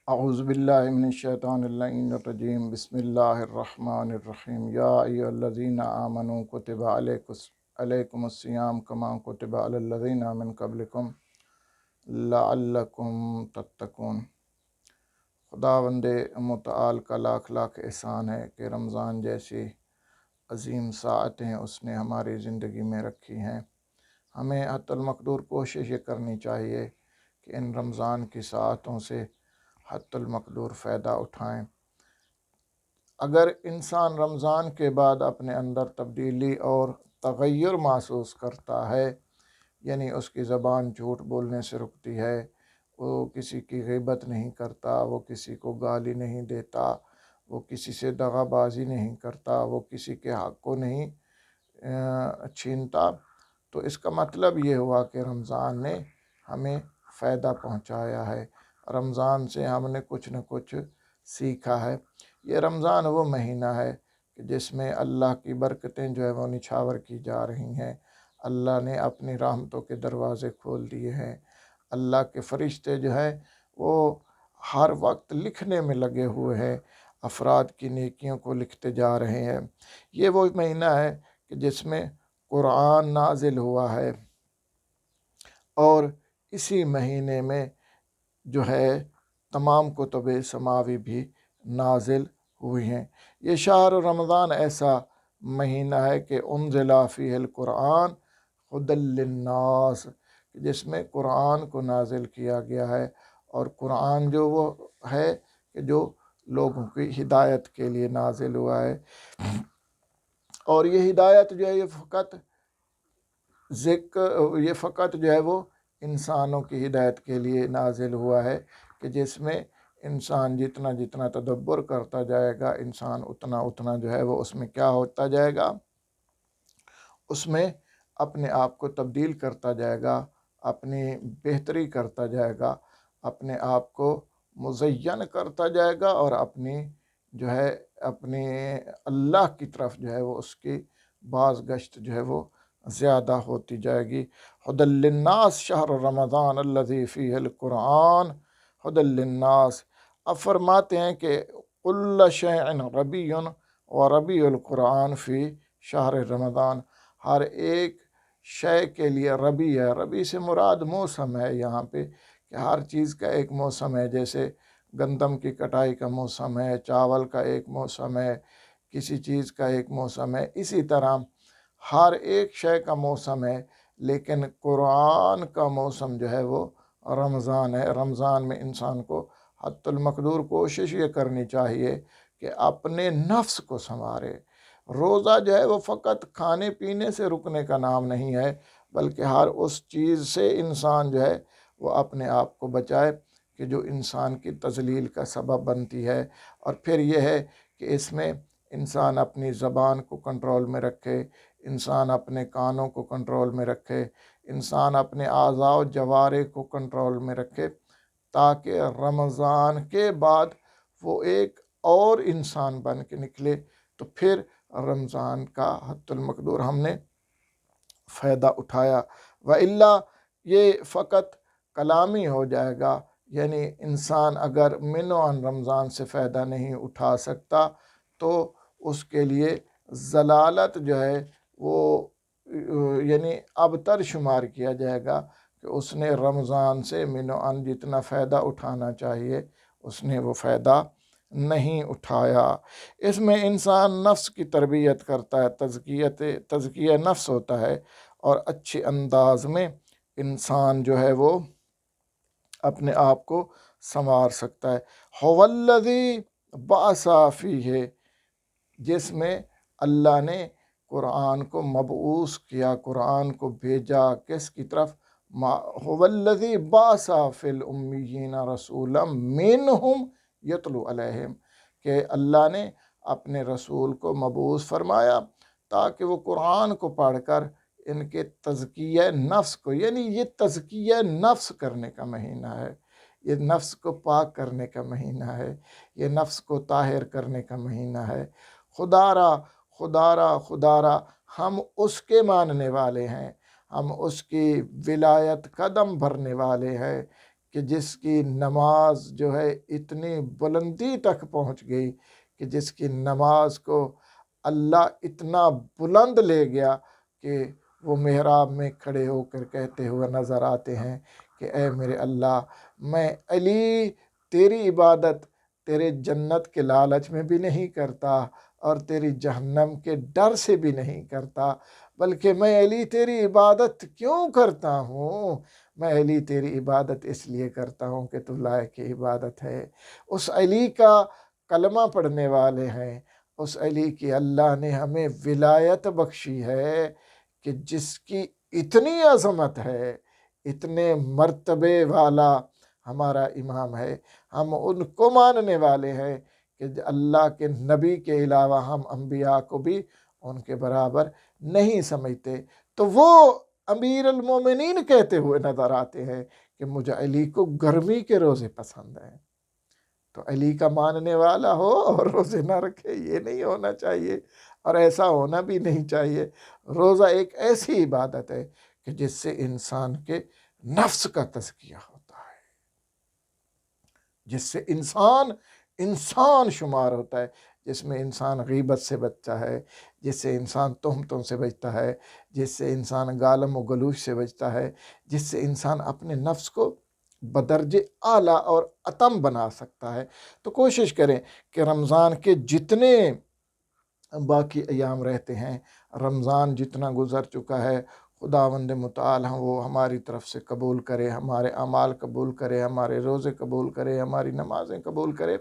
اعوذ باللہ من الشیطان اللعین الرجیم بسم اللہ الرحمن الرحیم یا ایھا الذین آمنوا کتب علیکم الصیام کما کتب علی الذین من قبلکم لعلکم تتقون۔ خداوند متعال کا لاکھ لاکھ احسان ہے کہ رمضان جیسی عظیم ساعتیں اس نے ہماری زندگی میں رکھی ہیں۔ ہمیں حتی المقدور کوشش یہ کرنی چاہیے کہ ان رمضان کی ساعتوں سے حتی المقدور فائدہ اٹھائیں۔ اگر انسان رمضان کے بعد اپنے اندر تبدیلی اور تغیر محسوس کرتا ہے، یعنی اس کی زبان جھوٹ بولنے سے رکتی ہے، وہ کسی کی غیبت نہیں کرتا، وہ کسی کو گالی نہیں دیتا، وہ کسی سے دغا بازی نہیں کرتا، وہ کسی کے حق کو نہیں چھینتا، تو اس کا مطلب یہ ہوا کہ رمضان نے ہمیں فائدہ پہنچایا ہے، رمضان سے ہم نے کچھ نہ کچھ سیکھا ہے۔ یہ رمضان وہ مہینہ ہے کہ جس میں اللہ کی برکتیں جو ہے وہ نچھاور کی جا رہی ہیں۔ اللہ نے اپنی رحمتوں کے دروازے کھول دیے ہیں۔ اللہ کے فرشتے جو ہیں وہ ہر وقت لکھنے میں لگے ہوئے ہیں، افراد کی نیکیوں کو لکھتے جا رہے ہیں۔ یہ وہ مہینہ ہے کہ جس میں قرآن نازل ہوا ہے، اور اسی مہینے میں جو ہے تمام کتب سماوی بھی نازل ہوئی ہیں۔ یہ شہر رمضان ایسا مہینہ ہے کہ انزل فیہ القرآن ھدی للناس، جس میں قرآن کو نازل کیا گیا ہے، اور قرآن جو وہ ہے کہ جو لوگوں کی ہدایت کے لیے نازل ہوا ہے۔ اور یہ ہدایت جو ہے یہ فقط جو ہے وہ انسانوں کی ہدایت کے لیے نازل ہوا ہے، کہ جس میں انسان جتنا جتنا تدبر کرتا جائے گا، انسان اتنا اتنا جو ہے وہ اس میں کیا ہوتا جائے گا، اس میں اپنے آپ کو تبدیل کرتا جائے گا، اپنی بہتری کرتا جائے گا، اپنے آپ کو مزین کرتا جائے گا، اور اپنی اللہ کی طرف جو ہے وہ اس کی باز گشت جو ہے وہ زیادہ ہوتی جائے گی۔ ھدی للناس شہر رمضان الذی فیہ القرآن ھدی للناس۔ اب فرماتے ہیں کہ کل شیء ربیع و ربیع القرآن فی شہر رمضان، ہر ایک شے کے لیے ربیع ہے۔ ربیع سے مراد موسم ہے یہاں پہ، کہ ہر چیز کا ایک موسم ہے، جیسے گندم کی کٹائی کا موسم ہے، چاول کا ایک موسم ہے، کسی چیز کا ایک موسم ہے، اسی طرح ہر ایک شے کا موسم ہے، لیکن قرآن کا موسم جو ہے وہ رمضان ہے۔ رمضان میں انسان کو حتی المقدور کوشش یہ کرنی چاہیے کہ اپنے نفس کو سنوارے۔ روزہ جو ہے وہ فقط کھانے پینے سے رکنے کا نام نہیں ہے، بلکہ ہر اس چیز سے انسان جو ہے وہ اپنے آپ کو بچائے کہ جو انسان کی تذلیل کا سبب بنتی ہے۔ اور پھر یہ ہے کہ اس میں انسان اپنی زبان کو کنٹرول میں رکھے، انسان اپنے کانوں کو کنٹرول میں رکھے، انسان اپنے اعضاء و جوارح کو کنٹرول میں رکھے، تاکہ رمضان کے بعد وہ ایک اور انسان بن کے نکلے، تو پھر رمضان کا حتی المقدور ہم نے فائدہ اٹھایا۔ وَإِلَّا یہ فقط کلامی ہو جائے گا، یعنی انسان اگر من عن رمضان سے فائدہ نہیں اٹھا سکتا تو اس کے لیے ضلالت جو ہے وہ یعنی ابتر شمار کیا جائے گا، کہ اس نے رمضان سے من عن جتنا فائدہ اٹھانا چاہیے اس نے وہ فائدہ نہیں اٹھایا۔ اس میں انسان نفس کی تربیت کرتا ہے، تزکیہ نفس ہوتا ہے، اور اچھے انداز میں انسان جو ہے وہ اپنے آپ کو سنوار سکتا ہے۔ ھو الذی بعث فیہ، جس میں اللہ نے قرآن کو مبعوث کیا، قرآن کو بھیجا کس کی طرف؟ ھو الذی بعث فی الامیین رسولا منہم یتلو علیہم، کہ اللہ نے اپنے رسول کو مبعوث فرمایا تاکہ وہ قرآن کو پڑھ کر ان کے تزکیہ نفس کو، یعنی یہ تزکیہ نفس کرنے کا مہینہ ہے، یہ نفس کو پاک کرنے کا مہینہ ہے، یہ نفس کو طاہر کرنے کا مہینہ ہے۔ خدارا خدارا خدارا، ہم اس کے ماننے والے ہیں، ہم اس کی ولایت قدم بھرنے والے ہیں، کہ جس کی نماز جو ہے اتنی بلندی تک پہنچ گئی کہ جس کی نماز کو اللہ اتنا بلند لے گیا کہ وہ محراب میں کھڑے ہو کر کہتے ہوئے نظر آتے ہیں کہ اے میرے اللہ، میں علی تیری عبادت تیرے جنت کے لالچ میں بھی نہیں کرتا اور تیری جہنم کے ڈر سے بھی نہیں کرتا، بلکہ میں علی تیری عبادت کیوں کرتا ہوں؟ میں علی تیری عبادت اس لیے کرتا ہوں کہ تو لائق عبادت ہے۔ اس علی کا کلمہ پڑھنے والے ہیں، اس علی کی اللہ نے ہمیں ولایت بخشی ہے کہ جس کی اتنی عظمت ہے، اتنے مرتبے والا ہمارا امام ہے۔ ہم ان کو ماننے والے ہیں کہ اللہ کے نبی کے علاوہ ہم انبیاء کو بھی ان کے برابر نہیں سمجھتے۔ تو وہ امیر المومنین کہتے ہوئے نظر آتے ہیں کہ مجھے علی کو گرمی کے روزے پسند ہیں۔ تو علی کا ماننے والا ہو اور روزے نہ رکھے، یہ نہیں ہونا چاہیے، اور ایسا ہونا بھی نہیں چاہیے۔ روزہ ایک ایسی عبادت ہے کہ جس سے انسان کے نفس کا تزکیہ ہوتا ہے، جس سے انسان شمار ہوتا ہے، جس میں انسان غیبت سے بچتا ہے، جس سے انسان تہمتوں سے بچتا ہے، جس سے انسان گالم و گلوچ سے بچتا ہے، جس سے انسان اپنے نفس کو بدرجہ اعلیٰ اور اتم بنا سکتا ہے۔ تو کوشش کریں کہ رمضان کے جتنے باقی ایام رہتے ہیں، رمضان جتنا گزر چکا ہے، خداوند متعال وہ ہماری طرف سے قبول کرے، ہمارے اعمال قبول کرے، ہمارے روزے قبول کرے، ہماری نمازیں قبول کرے،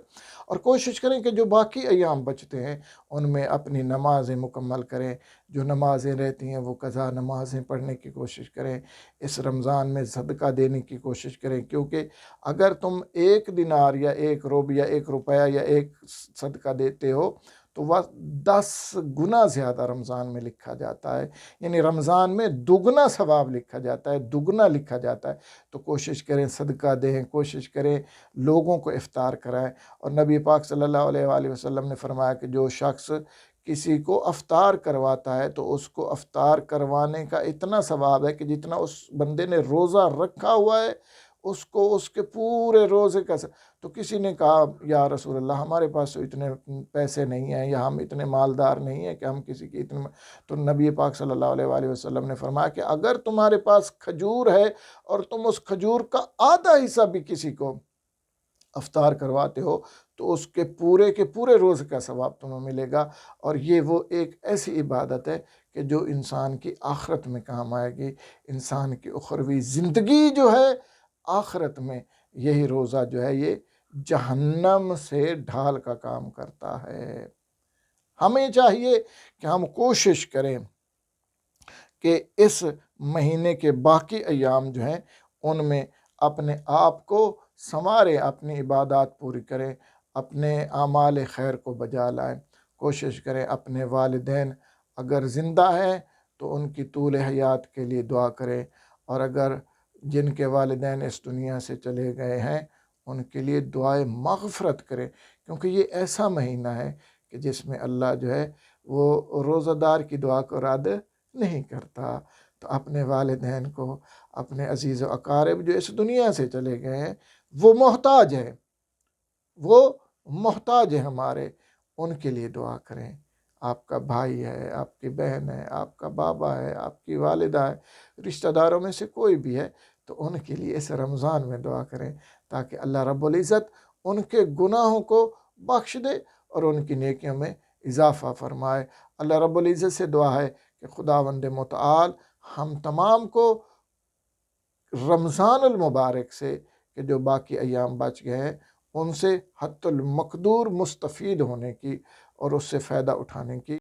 اور کوشش کریں کہ جو باقی ایام بچتے ہیں ان میں اپنی نمازیں مکمل کریں۔ جو نمازیں رہتی ہیں وہ قضا نمازیں پڑھنے کی کوشش کریں۔ اس رمضان میں صدقہ دینے کی کوشش کریں، کیونکہ اگر تم 1 دینار یا 1 روب یا 1 روپیہ یا 1 صدقہ دیتے ہو تو وہ 10 گنا زیادہ رمضان میں لکھا جاتا ہے، یعنی رمضان میں دگنا ثواب لکھا جاتا ہے، دگنا لکھا جاتا ہے۔ تو کوشش کریں صدقہ دیں، کوشش کریں لوگوں کو افطار کرائیں۔ اور نبی پاک صلی اللہ علیہ وآلہ وسلم نے فرمایا کہ جو شخص کسی کو افطار کرواتا ہے تو اس کو افطار کروانے کا اتنا ثواب ہے کہ جتنا اس بندے نے روزہ رکھا ہوا ہے اس کو اس کے پورے روزے کا۔ تو کسی نے کہا یا رسول اللہ، ہمارے پاس تو اتنے پیسے نہیں ہیں یا ہم اتنے مالدار نہیں ہیں کہ ہم کسی کی اتنے، تو نبی پاک صلی اللہ علیہ وآلہ وسلم نے فرمایا کہ اگر تمہارے پاس کھجور ہے اور تم اس کھجور کا آدھا حصہ بھی کسی کو افطار کرواتے ہو تو اس کے پورے روز کا ثواب تمہیں ملے گا۔ اور یہ وہ ایک ایسی عبادت ہے کہ جو انسان کی آخرت میں کام آئے گی۔ انسان کی اخروی زندگی جو ہے آخرت میں یہی روزہ جو ہے یہ جہنم سے ڈھال کا کام کرتا ہے۔ ہمیں چاہیے کہ ہم کوشش کریں کہ اس مہینے کے باقی ایام جو ہیں ان میں اپنے آپ کو سنواریں، اپنی عبادات پوری کریں، اپنے اعمال خیر کو بجا لائیں۔ کوشش کریں اپنے والدین اگر زندہ ہیں تو ان کی طول حیات کے لیے دعا کریں، اور اگر جن کے والدین اس دنیا سے چلے گئے ہیں ان کے لیے دعائے مغفرت کریں، کیونکہ یہ ایسا مہینہ ہے کہ جس میں اللہ جو ہے وہ روزہ دار کی دعا کو رد نہیں کرتا۔ تو اپنے والدین کو، اپنے عزیز و اقارب جو اس دنیا سے چلے گئے ہیں، وہ محتاج ہیں ہمارے، ان کے لیے دعا کریں۔ آپ کا بھائی ہے، آپ کی بہن ہے، آپ کا بابا ہے، آپ کی والدہ ہے، رشتہ داروں میں سے کوئی بھی ہے، تو ان کے لیے اس رمضان میں دعا کریں تاکہ اللہ رب العزت ان کے گناہوں کو بخش دے اور ان کی نیکیوں میں اضافہ فرمائے۔ اللہ رب العزت سے دعا ہے کہ خداوند متعال ہم تمام کو رمضان المبارک سے کہ جو باقی ایام بچ گئے ہیں ان سے حتی المقدور مستفید ہونے کی اور اس سے فائدہ اٹھانے کی